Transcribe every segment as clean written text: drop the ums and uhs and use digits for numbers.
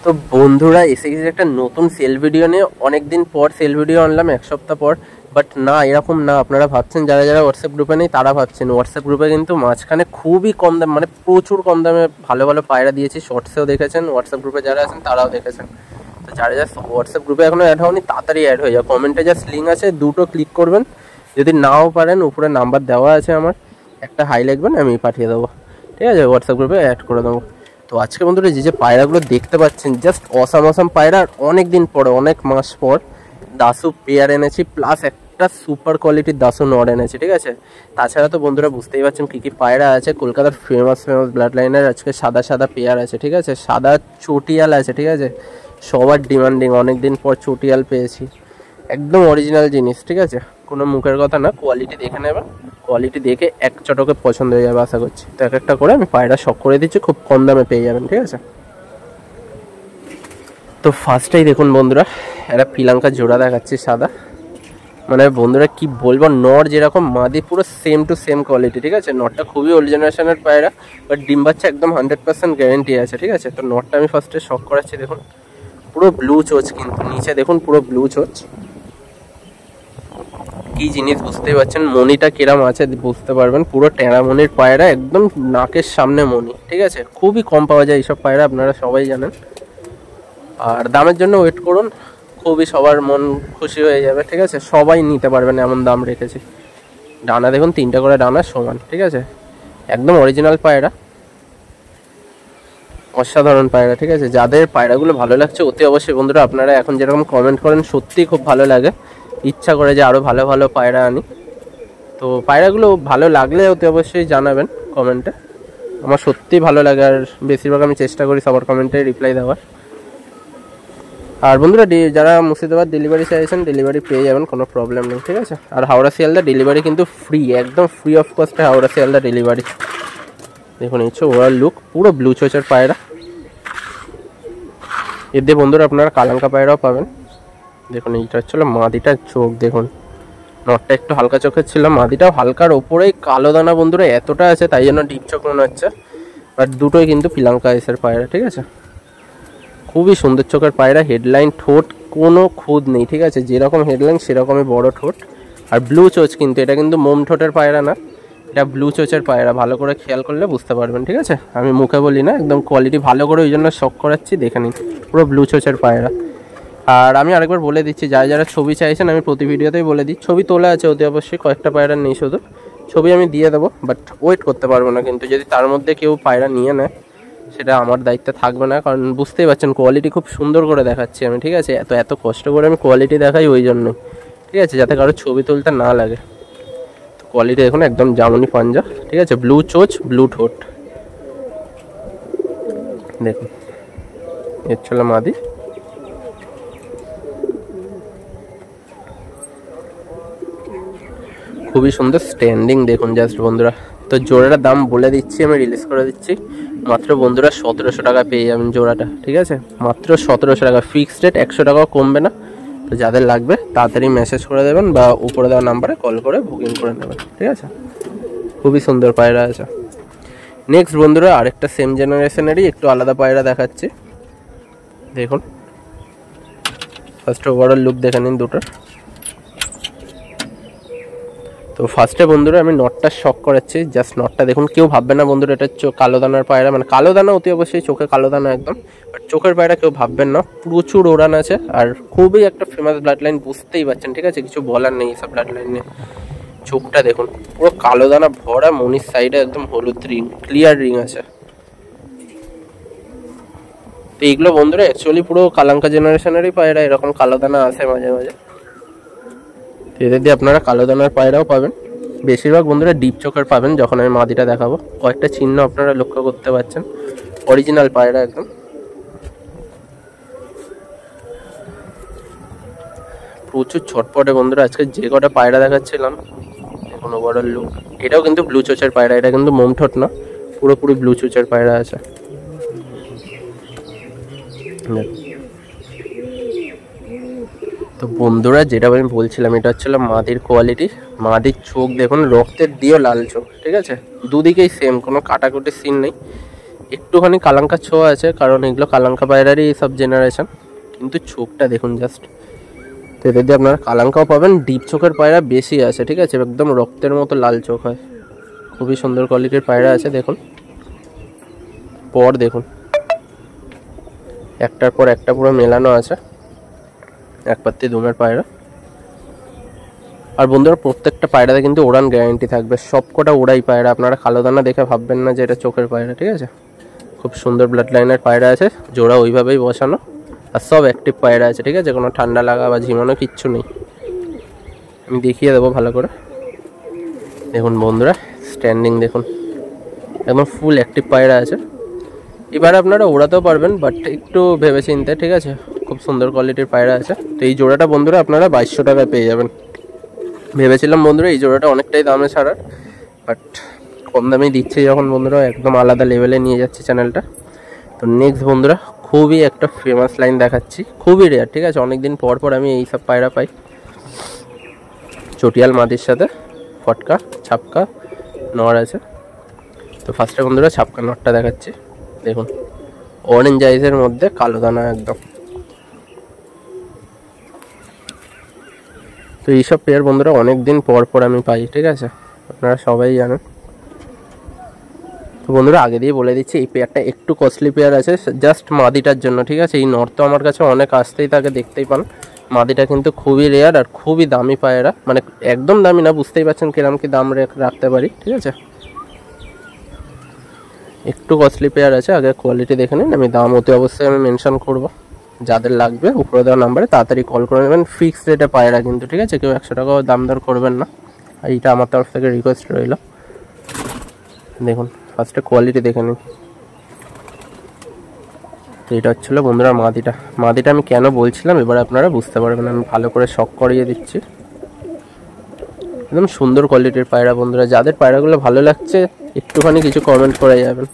তো বন্ধুরা এসে গেছে একটা নতুন সেল ভিডিও নিয়ে। অনেক দিন পর সেল ভিডিও আনলাম, এক সপ্তাহ পর। বাট না, এরকম না। আপনারা ভাবছেন, যারা যারা হোয়াটসঅ্যাপ গ্রুপে নেই তারা ভাবছেন। হোয়াটসঅ্যাপ গ্রুপে কিন্তু মাঝখানে খুবই কম দাম, মানে প্রচুর কম দামে ভালো ভালো পায়রা দিয়েছি। শর্টসেও দেখেছেন, হোয়াটসঅ্যাপ গ্রুপে যারা আছেন তারাও দেখেছেন। তো যারা যারা হোয়াটসঅ্যাপ গ্রুপে এখনও অ্যাড হয়নি তাড়াতাড়ি অ্যাড হয়ে যায়। কমেন্টে জাস্ট লিঙ্ক আছে, দুটো ক্লিক করবেন। যদি নাও পারেন, উপরে নাম্বার দেওয়া আছে আমার, একটা হাই লিখবেন, আমি পাঠিয়ে দেবো। ঠিক আছে, হোয়াটসঅ্যাপ গ্রুপে অ্যাড করে দেবো। তো আজকে বন্ধুরা যে পায়রাগুলো দেখতে পাচ্ছেন, জাস্ট অসাম পায়রা। অনেক দিন পরে, অনেক মাস পর দাসু পেয়ার এনেছি, প্লাস একটা সুপার কোয়ালিটির দাসু নর এনেছি। ঠিক আছে, তাছাড়া তো বন্ধুরা বুঝতেই পারছেন কী কী পায়রা আছে। কলকাতার ফেমাস ব্লাড লাইনের আজকে সাদা পেয়ার আছে। ঠিক আছে, সাদা চটিয়াল আছে। ঠিক আছে, সবার ডিমান্ডিং, অনেক দিন পর চটিয়াল পেয়েছি। একদম অরিজিনাল জিনিস। ঠিক আছে, কোনো মুখের কথা না, কোয়ালিটি দেখে নেবেন। কোয়ালিটি দেখে এক চটকে পছন্দ হয়ে যাবে আশা করছি। তো এক একটা করে আমি পায়রা শখ করে দিচ্ছি, খুব কম দামে পেয়ে যাবেন। ঠিক আছে, তো ফার্স্টেই দেখুন বন্ধুরা, একটা পিলাঙ্কা জোড়া দেখাচ্ছি সাদা। মানে বন্ধুরা কি বলবো, নর যেরকম মাদি পুরো সেম টু সেম কোয়ালিটি। ঠিক আছে, নরটা খুবই ওল্ড জেনারেশনের পায়রা, বাট ডিম বাচ্চা একদম 100% গ্যারেন্টি আছে। ঠিক আছে, তো নরটা আমি ফার্স্টে শখ করাচ্ছি। দেখুন পুরো ব্লু চোচ, কিন্তু নিচে দেখুন পুরো ব্লু চোচ। কি জিনিস বুঝতেই পারছেন, মনিটা কিরাম আছে বুঝতে পারবেন। পুরো টেরা মনির পায়রা, একদম নাকের সামনে মনি। ঠিক আছে, খুবই কম পাওয়া যায় এইসব পায়রা, আপনারা সবাই জানেন। আর দামের জন্য ওয়েট করুন, খুবই সবার মন খুশি হয়ে যাবে। ঠিক আছে, সবাই নিতে পারবেন, এমন দাম রেখেছি। ডানা দেখুন, 3টে করে ডানা সমান। ঠিক আছে, একদম অরিজিনাল পায়রা, অসাধারণ পায়রা। ঠিক আছে, যাদের পায়রাগুলো ভালো লাগছে অতি অবশ্যই বন্ধুরা, আপনারা এখন যেরকম কমেন্ট করেন সত্যিই খুব ভালো লাগে, ইচ্ছা করে যে আরও ভালো ভালো পায়রা আনি। তো পায়রাগুলো ভালো লাগলে অতি অবশ্যই জানাবেন কমেন্টে। আমার সত্যিই ভালো লাগে, আর বেশিরভাগ আমি চেষ্টা করি সবার কমেন্টে রিপ্লাই দেওয়ার। আর বন্ধুরা যারা মুর্শিদাবাদ ডেলিভারি চাইছেন, ডেলিভারি পেয়ে যাবেন, কোনো প্রবলেম নেই। ঠিক আছে, আর হাওড়া শিয়ালদা ডেলিভারি কিন্তু ফ্রি, একদম ফ্রি অফ কস্টে হাওড়া শিয়ালদা ডেলিভারি। দেখুন এই হচ্ছে ওভার লুক, পুরো ব্লু চোচের পায়রা। এর দিয়ে বন্ধুরা আপনারা কালাঙ্কা পায়রাও পাবেন। দেখুন এইটা হচ্ছিল মাদিটার চোখ, দেখুন নটটা একটু হালকা চোখের ছিল, মাদিটাও হালকার ওপরেই কালো দানা বন্ধুরা এতটা আছে, তাই জন্য ডিপ চোখ মনে হচ্ছে। বাট দুটোই কিন্তু পিলাঙ্কা এসের পায়রা। ঠিক আছে, খুবই সুন্দর চোখের পায়রা। হেডলাইন, ঠোঁট কোনো খুদ নেই। ঠিক আছে, যেরকম হেডলাইন সেরকমই বড় ঠোঁট। আর ব্লু চোচ, কিন্তু এটা কিন্তু মোম ঠোঁটের পায়রা না, এটা ব্লু চোচের পায়রা। ভালো করে খেয়াল করলে বুঝতে পারবেন। ঠিক আছে, আমি মুখে বলি না, একদম কোয়ালিটি ভালো করে ওই জন্য শখ করাচ্ছি, দেখে নিন। পুরো ব্লু চোচের পায়রা। আর আমি আরেকবার বলে দিচ্ছি, যারা যারা ছবি চাইছেন, আমি প্রতি ভিডিওতেই বলে দিই, ছবি তোলা আছে অতি অবশ্যই, কয়েকটা পায়রা নেই শুধু। ছবি আমি দিয়ে দেবো, বাট ওয়েট করতে পারবো না। কিন্তু যদি তার মধ্যে কেউ পায়রা নিয়ে নেয়, সেটা আমার দায়িত্বে থাকবে না, কারণ বুঝতেই পারছেন কোয়ালিটি খুব সুন্দর করে দেখাচ্ছি আমি। ঠিক আছে, এত কষ্ট করে আমি কোয়ালিটি দেখাই ওই জন্যই। ঠিক আছে, যাতে কারো ছবি তুলতে না লাগে। তো কোয়ালিটি দেখুন, একদম জামুনি পাঞ্জা। ঠিক আছে, ব্লু চোচ, ব্লু ঠোঁট। দেখুন এর ছিল মাদি। খুবই সুন্দর স্ট্যান্ডিং, দেখুন জাস্ট বন্ধুরা। তো জোড়াটার দাম বলে দিচ্ছি, আমি রিলিজ করে দিচ্ছি। মাত্র বন্ধুরা 1700 টাকা পেয়ে যাবেন জোড়াটা। ঠিক আছে, মাত্র 1700 টাকা, ফিক্সড রেট, 100 টাকাও কমবে না। তো যাদের লাগবে তাড়াতাড়ি মেসেজ করে দেবেন, বা উপরে দেওয়া নাম্বারে কল করে বুকিং করে নেবেন। ঠিক আছে, খুবই সুন্দর পায়রা আছে। নেক্সট বন্ধুরা আরেকটা সেম জেনারেশনেরই একটু আলাদা পায়রা দেখাচ্ছি। দেখুন ফার্স্ট ওভারঅল লুক দেখে নিন দুটোর। তো ফার্স্টে বন্ধুরা আমি নটটা শখ করাচ্ছি, জাস্ট নটটা দেখুন। কেউ ভাববে না বন্ধুরা এটা কালো দানার পায়রা, মানে কালো দানা অতি অবশ্যই, চোখে কালো দানা একদম, বাট চোখের পায়রা কেউ ভাববেন না। প্রচুর ওড়ান আছে, আর খুবই একটা ফেমাস ব্লাড লাইন, বুঝতেই পারছেন। ঠিক আছে, কিছু বলার নেই এসব ব্লাড লাইন নিয়ে। চোখটা দেখুন, পুরো কালো দানা ভরা, মনির সাইডে একদম হলুদ রিং, ক্লিয়ার রিং আছে। তো এইগুলো বন্ধুরা অ্যাকচুয়ালি পুরো কালাঙ্কা জেনারেশনেরই পায়রা, এরকম কালো দানা আসে মাঝে মাঝে। এদের দিয়ে আপনারা কালো দানার পায়রাও পাবেন। বেশিরভাগ বন্ধুরা ডিপ চোখের পাবেন। যখন আমি মাদিটা দেখাবো, কয়েকটা চিহ্ন আপনারা লক্ষ্য করতে পারছেন, অরিজিনাল পায়রা একদম। প্রচুর ছটপটে বন্ধুরা, আজকে যে কটা পায়রা দেখাচ্ছিলাম দেখুন ওভারঅল লুক। এটাও কিন্তু ব্লু চোচের পায়রা, এটা কিন্তু মোম ঠোঁট না, পুরোপুরি ব্লু চোচের পায়রা আছে। তো বন্ধুরা যেটা আমি বলছিলাম, এটা হচ্ছিল মাদির কোয়ালিটি। মাদির চোখ দেখুন, রক্তের দিয়েও লাল চোখ। ঠিক আছে, দুদিকেই সেম, কোনো কাটাকুটির সিন নেই। একটুখানি কালাঙ্কা ছোঁয়া আছে, কারণ এগুলো কালাঙ্কা পায়রারই সব জেনারেশন, কিন্তু চোখটা দেখুন জাস্ট। তো এদের দিয়ে আপনারা কালাঙ্কাও পাবেন, ডিপ চোখের পায়রা বেশি আছে, ঠিক আছে, একদম রক্তের মতো লাল চোখ হয়, খুবই সুন্দর কোয়ালিটির পায়রা আছে। দেখুন পর দেখুন, একটার পর একটা পুরো মেলানো আছে, এক পাত্তি দুমের পায়রা। আর বন্ধুরা প্রত্যেকটা পায়রাতে কিন্তু ওড়ান গ্যারান্টি থাকবে, সব কটা ওড়াই পায়রা, আপনারা কালো দানা দেখে ভাববেন না যে এটা চোখের পায়রা, ঠিক আছে। খুব সুন্দর ব্লাড লাইনের পায়রা আছে, জোড়া ওইভাবেই বসানো, আর সব অ্যাক্টিভ পায়রা আছে, ঠিক আছে, কোনো ঠান্ডা লাগা বা ঝিমানো কিচ্ছু নেই। আমি দেখিয়ে দেবো ভালো করে। দেখুন বন্ধুরা স্ট্যান্ডিং দেখুন, একদম ফুল অ্যাক্টিভ পায়রা আছে। এবার আপনারা ওড়াতেও পারবেন, বাট একটু ভেবে চিন্তে, ঠিক আছে। খুব সুন্দর কোয়ালিটির পায়রা আছে। তো এই জোড়াটা বন্ধুরা আপনারা 2200 টাকায় পেয়ে যাবেন। ভেবেছিলাম বন্ধুরা এই জোড়াটা অনেকটাই দামে ছাড়ার, বাট কম দামেই দিচ্ছে যখন বন্ধুরা, একদম আলাদা লেভেলে নিয়ে যাচ্ছে চ্যানেলটা। তো নেক্সট বন্ধুরা খুবই একটা ফেমাস লাইন দেখাচ্ছি, খুবই রেয়ার, ঠিক আছে, অনেকদিন পর পর আমি এইসব পায়রা পাই। চটিয়াল মাদির সাথে ফটকা ছাপকা নর আছে। তো ফার্স্টে বন্ধুরা ছাপকা নরটা দেখাচ্ছি, দেখুন অরেঞ্জ আইসের মধ্যে কালো দানা একদম। তো এইসব পেয়ার বন্ধুরা অনেক দিন পর পর আমি পাই, ঠিক আছে, আপনারা সবাই জানেন। তো বন্ধুরা আগে দিয়ে বলে দিচ্ছি এই পেয়ারটা একটু কস্টলি পেয়ার আছে, জাস্ট মাদিটার জন্য, ঠিক আছে। এই নর তো আমার কাছে অনেক আসতেই থাকে, দেখতেই পান। মাদিটা কিন্তু খুবই রেয়ার আর খুবই দামি পায়রা, মানে একদম দামি না, বুঝতেই পারছেন কিরম কি দাম রাখতে পারি, ঠিক আছে। একটু কস্টলি পেয়ার আছে, আগে কোয়ালিটি দেখে নিন, আমি দাম অতি অবশ্যই আমি মেনশন করব। যাদের লাগবে উপরে দেওয়া নাম্বারে তাড়াতাড়ি কল করে নেবেন, ফিক্সড রেটে পায়রা কিন্তু, ঠিক আছে, কেউ 100 টাকাও দাম দর করবেন না, আর এইটা আমার তরফ থেকে রিকোয়েস্ট রইল। দেখুন ফার্স্টে কোয়ালিটি দেখে নিন। তো এটা হচ্ছিলো বন্ধুরা মাদিটা আমি কেন বলছিলাম এবার আপনারা বুঝতে পারবেন, আমি ভালো করে শক করিয়ে দিচ্ছি। একদম সুন্দর কোয়ালিটির পায়রা বন্ধুরা, যাদের পায়রাগুলো ভালো লাগছে একটুখানি কিছু কমেন্ট করে যাবেন।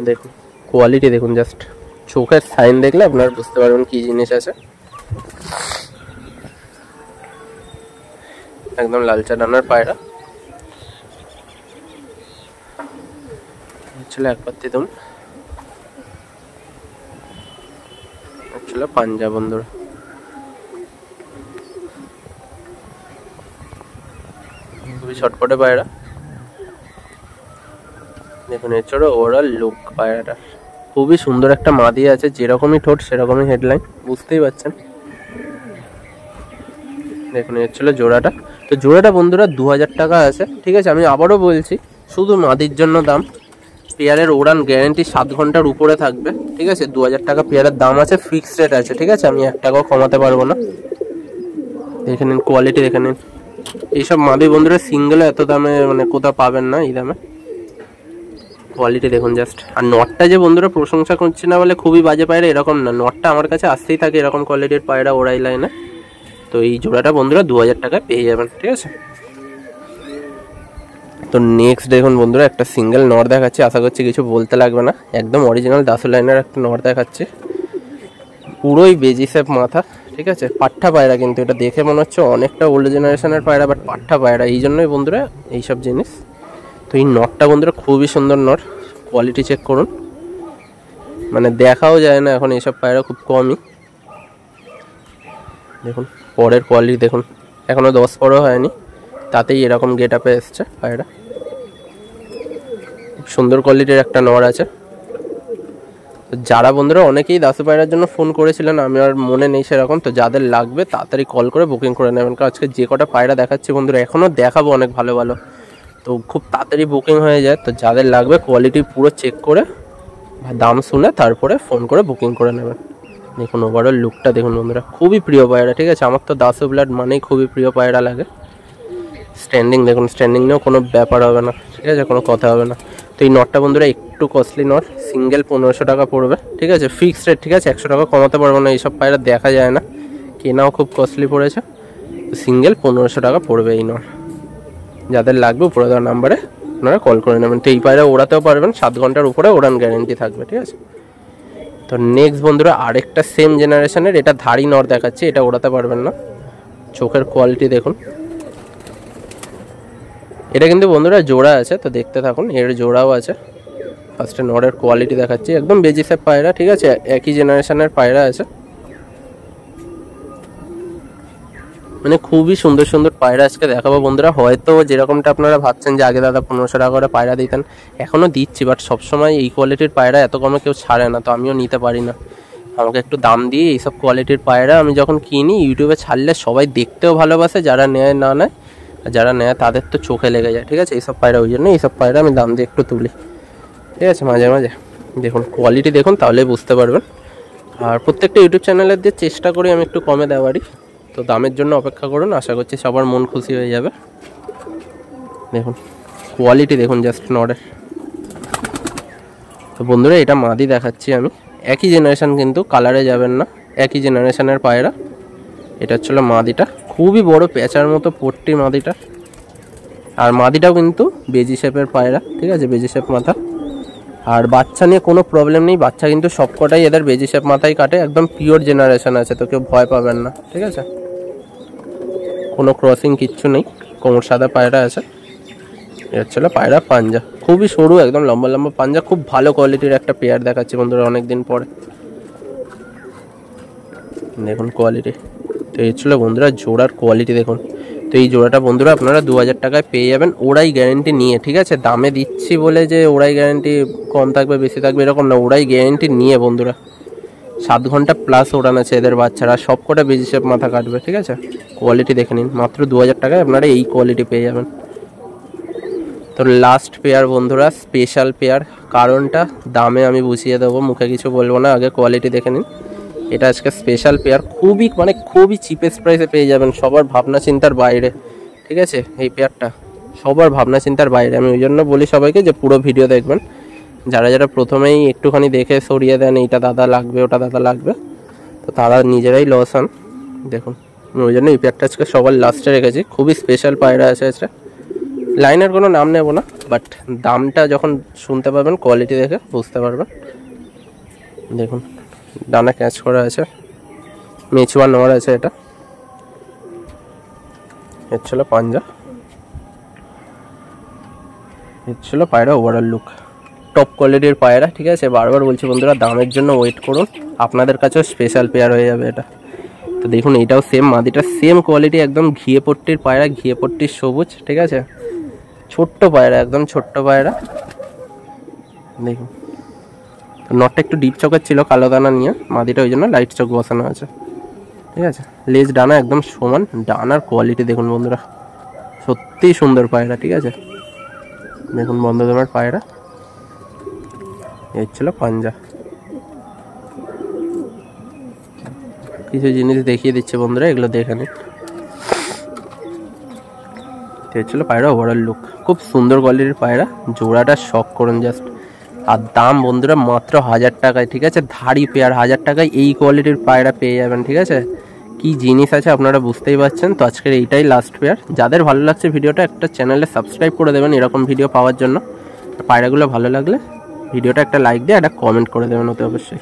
দেখুন কোয়ালিটি দেখুন, জাস্ট চোখের সাইন দেখলে আপনারা বুঝতে পারবেন কি জিনিস আছে। একদম লালচা ডানার পায়রা, ছিল এক পাত্তি দুম, ছিল পাঞ্জা বন্ধুরা। খুবই ছটপটে পায়রা, দেখুন এছাড়া ওভারঅল লুক পায়রাটা খুবই সুন্দর। একটা মাদি আছে, যেরকমই ঠোঁট সেরকমই হেডলাইন, বুঝতেই পারছেন। দেখুন এর ছিল জোড়াটা। তো জোড়াটা বন্ধুরা 2000 টাকা আছে, ঠিক আছে। আমি আবারও বলছি শুধু মাদির জন্য দাম, পেয়ারের ওড়ান গ্যারেন্টি 7 ঘন্টার উপরে থাকবে, ঠিক আছে। 2000 টাকা পেয়ারের দাম আছে, ফিক্সড রেট আছে, ঠিক আছে, আমি 1 টাকাও কমাতে পারবো না। দেখে নিন কোয়ালিটি দেখে নিন। এইসব মাদি বন্ধুরা সিঙ্গেলে এত দামে মানে কোথাও পাবেন না এই দামে। কোয়ালিটি দেখুন জাস্ট। আর নটটা যে বন্ধুরা প্রশংসা করছি না বলে খুবই বাজে পায়রা এরকম না, নটটা আমার কাছে আসতেই থাকে এরকম কোয়ালিটির পায়রা ওড়াই লাইনে। তো এই জোড়াটা বন্ধুরা 2000 টাকায় পেয়ে যাবেন, ঠিক আছে। তো নেক্সট দেখুন বন্ধুরা একটা সিঙ্গেল নর দেখাচ্ছি, আশা করছি কিছু বলতে লাগবে না, একদম অরিজিনাল দাসু লাইনের একটা নর দেখাচ্ছি, পুরোই বেজি শেপ মাথা, ঠিক আছে। পাঠা পায়রা কিন্তু এটা দেখে মনে হচ্ছে অনেকটা ওল্ড জেনারেশনের পায়রা, বাট পাঠা পায়রা, এই জন্যই বন্ধুরা এইসব জিনিস। তো এই নটটা বন্ধুরা খুবই সুন্দর নট, কোয়ালিটি চেক করুন, মানে দেখাও যায় না এখন এইসব পায়রা, খুব কমই। দেখুন পরের কোয়ালিটি দেখুন, এখনও 10 হয়নি, তাতেই এরকম গেট আপে এসছে পায়রা। সুন্দর কোয়ালিটির একটা নর আছে। যারা বন্ধুরা অনেকেই দাসু পায়রার জন্য ফোন করেছিলেন, আমি আর মনে নেই সেরকম, তো যাদের লাগবে তাড়াতাড়ি কল করে বুকিং করে নেবেন, কারণ আজকে যে কটা পায়রা দেখাচ্ছি বন্ধুরা এখনও দেখাবো অনেক ভালো ভালো, তো খুব তাড়াতাড়ি বুকিং হয়ে যায়। তো যাদের লাগবে কোয়ালিটি পুরো চেক করে দাম শুনে তারপরে ফোন করে বুকিং করে নেবেন। দেখুন ওভারঅল লুকটা দেখুন বন্ধুরা, খুবই প্রিয় পায়রা, ঠিক আছে, আমার তো দাসু ব্লাড মানেই খুবই প্রিয় পায়রা লাগে। স্ট্যান্ডিং দেখুন, স্ট্যান্ডিং নিয়েও কোনো ব্যাপার হবে না, ঠিক আছে, কোনো কথা হবে না। তো এই নটটা বন্ধুরা একটু কস্টলি নট, সিঙ্গেল 1500 টাকা পড়বে, ঠিক আছে, ফিক্সড রেট, ঠিক আছে, 100 টাকা কমাতে পারবো না, এইসব পায়রা দেখা যায় না, কেনাও খুব কস্টলি পড়েছে। তো সিঙ্গেল 1500 টাকা পড়বে এই নট। যাদের লাগবে উপরে দেওয়ার নাম্বারে আপনারা কল করে নেবেন। তো এই পায়রা ওড়াতেও পারবেন, 7 ঘন্টার উপরে ওড়ান গ্যারেন্টি থাকবে, ঠিক আছে। তো নেক্সট বন্ধুরা আরেকটা সেম জেনারেশনের, এটা ধাড়ি নর দেখাচ্ছি, এটা ওড়াতে পারবেন না। চোখের কোয়ালিটি দেখুন, এটা কিন্তু বন্ধুরা জোড়া আছে, তো দেখতে থাকুন। এর জোড়াও আছে। ফার্স্টে নড়ের কোয়ালিটি দেখাচ্ছি, একদম বেজি সেপ পায়রা, ঠিক আছে, একই জেনারেশনের পায়রা আছে। মানে খুবই সুন্দর সুন্দর পায়রা আজকে দেখাবো বন্ধুরা। হয়তো যেরকমটা আপনারা ভাবছেন যে আগে দাদা 1500 টাকা করে পায়রা দিতেন, এখনও দিচ্ছি, বাট সবসময় এই কোয়ালিটির পায়রা এত কমে কেউ ছাড়ে না, তো আমিও নিতে পারি না। আমাকে একটু দাম দিয়ে এইসব কোয়ালিটির পায়রা আমি যখন কিনি, ইউটিউবে ছাড়লে সবাই দেখতেও ভালোবাসে, যারা নেয় না নেয়, আর যারা নেয় তাদের তো চোখে লেগে যায়, ঠিক আছে, এইসব পায়রা। ওই জন্য এইসব পায়রা আমি দাম দিয়ে একটু তুলি, ঠিক আছে, মাঝে মাঝে। দেখুন কোয়ালিটি দেখুন, তাহলেই বুঝতে পারবেন। আর প্রত্যেকটা ইউটিউব চ্যানেলের দিয়ে চেষ্টা করি আমি একটু কমে দেওয়ারই, তো দামের জন্য অপেক্ষা করুন, আশা করছি সবার মন খুশি হয়ে যাবে। দেখুন কোয়ালিটি দেখুন জাস্ট নড়ের। তো বন্ধুরা এটা মাদি দেখাচ্ছি আমি, একই জেনারেশন কিন্তু, কালারে যাবেন না, একই জেনারেশনের পায়রা। এটা হচ্ছিল মাদিটা, খুবই বড় পেঁচার মতো পট্টি মাদিটা। আর মাদিটাও কিন্তু বেজি শেপের পায়রা, ঠিক আছে, বেজি শেপ মাথা। আর বাচ্চা নিয়ে কোনো প্রবলেম নেই, বাচ্চা কিন্তু সবকটাই এদের বেজি শেপ মাথায় কাটে, একদম পিওর জেনারেশন আছে, তো কেউ ভয় পাবেন না, ঠিক আছে, কোনো ক্রসিং কিচ্ছু নেই। কোমর সাদা পায়রা আছে। এটা ছিল পায়রা পাঞ্জা, খুবই সরু, একদম লম্বা লম্বা পাঞ্জা, খুব ভালো কোয়ালিটির একটা পেয়ার দেখাচ্ছি বন্ধুরা অনেকদিন পরে। দেখুন কোয়ালিটি। তো এই ছিল বন্ধুরা জোড়ার কোয়ালিটি দেখুন। তো এই জোড়াটা বন্ধুরা আপনারা 2000 টাকায় পেয়ে যাবেন, ওরাই গ্যারেন্টি নিয়ে, ঠিক আছে। দামে দিচ্ছি বলে যে ওরাই গ্যারেন্টি কম থাকবে বেশি থাকবে এরকম না, ওরাই গ্যারেন্টি নিয়ে বন্ধুরা। 7 ঘন্টা প্লাস ওড়ান আছে এদের বাচ্চারা, সব কটা বেজি শেপ মাথা কাটবে, ঠিক আছে। কোয়ালিটি দেখে নিন, মাত্র 2000 টাকায় আপনারা এই কোয়ালিটি পেয়ে যাবেন। তো লাস্ট পেয়ার বন্ধুরা, স্পেশাল পেয়ার, কারণটা দামে আমি বুঝিয়ে দেবো, মুখে কিছু বলবো না, আগে কোয়ালিটি দেখে নিন। এটা আজকে স্পেশাল পেয়ার, খুবই মানে খুবই চিপেস্ট প্রাইসে পেয়ে যাবেন, সবার ভাবনা চিন্তার বাইরে, ঠিক আছে। এই পেয়ারটা সবার ভাবনা চিন্তার বাইরে, আমি ওই জন্য বলি সবাইকে যে পুরো ভিডিও দেখবেন। যারা যারা প্রথমেই একটুখানি দেখে সরিয়ে দেন, এইটা দাদা লাগবে ওটা দাদা লাগবে, তো তারা নিজেরাই লস হন। দেখুন ওই জন্য এই পেয়ারটা আজকে সবার লাস্টে রেখেছি, খুবই স্পেশাল পায়রা আছে আজকে। লাইনের কোনো নাম নেব না, বাট দামটা যখন শুনতে পারবেন কোয়ালিটি দেখে বুঝতে পারবেন। দেখুন ডানা ক্যাচ করা আছে, মেচুয়া নড় আছে, এটা এর ছিল পাঞ্জা, এর ছিল পায়রা ওভারঅল লুক, টপ কোয়ালিটির পায়রা, ঠিক আছে। বারবার বলছি বন্ধুরা দামের জন্য ওয়েট করুন, আপনাদের কাছেও স্পেশাল পেয়ার হয়ে যাবে এটা। তো দেখুন এইটাও সেম, মাদিটা সেম কোয়ালিটি, একদম ঘিয়ে পট্টির পায়রা, ঘিয়ে পট্টির সবুজ, ঠিক আছে, ছোট্ট পায়রা, একদম ছোট্ট পায়রা। দেখুন নটটা একটু ডিপ চকের ছিল কালো দানা নিয়ে, মাদিটা ওই জন্য লাইট চক বসানো আছে, ঠিক আছে। লেজ ডানা একদম সমান, ডানার কোয়ালিটি দেখুন বন্ধুরা, সত্যিই সুন্দর পায়রা, ঠিক আছে। দেখুন বন্ধুদের পায়রা, এই ছিল পাঞ্জা। কিছু জিনিস দেখিয়ে দিচ্ছে বন্ধুরা, এগুলো দেখে নিন। এই ছিল পায়রা ওভারঅল লুক, খুব সুন্দর কোয়ালিটির পায়রা, জোড়াটা শখ করুন জাস্ট। আর দাম বন্ধুরা মাত্র 1000 টাকায়, ঠিক আছে, ধাড়ি পেয়ার 1000 টাকায় এই কোয়ালিটির পায়রা পেয়ে যাবেন, ঠিক আছে। কি জিনিস আছে আপনারা বুঝতেই পারছেন। তো আজকের এইটাই লাস্ট পেয়ার। যাদের ভালো লাগছে ভিডিওটা, একটা চ্যানেলে সাবস্ক্রাইব করে দেবেন এরকম ভিডিও পাওয়ার জন্য। পায়রাগুলো ভালো লাগলে ভিডিওটা একটা লাইক দিয়ে একটা কমেন্ট করে দেবেন অতি অবশ্যই।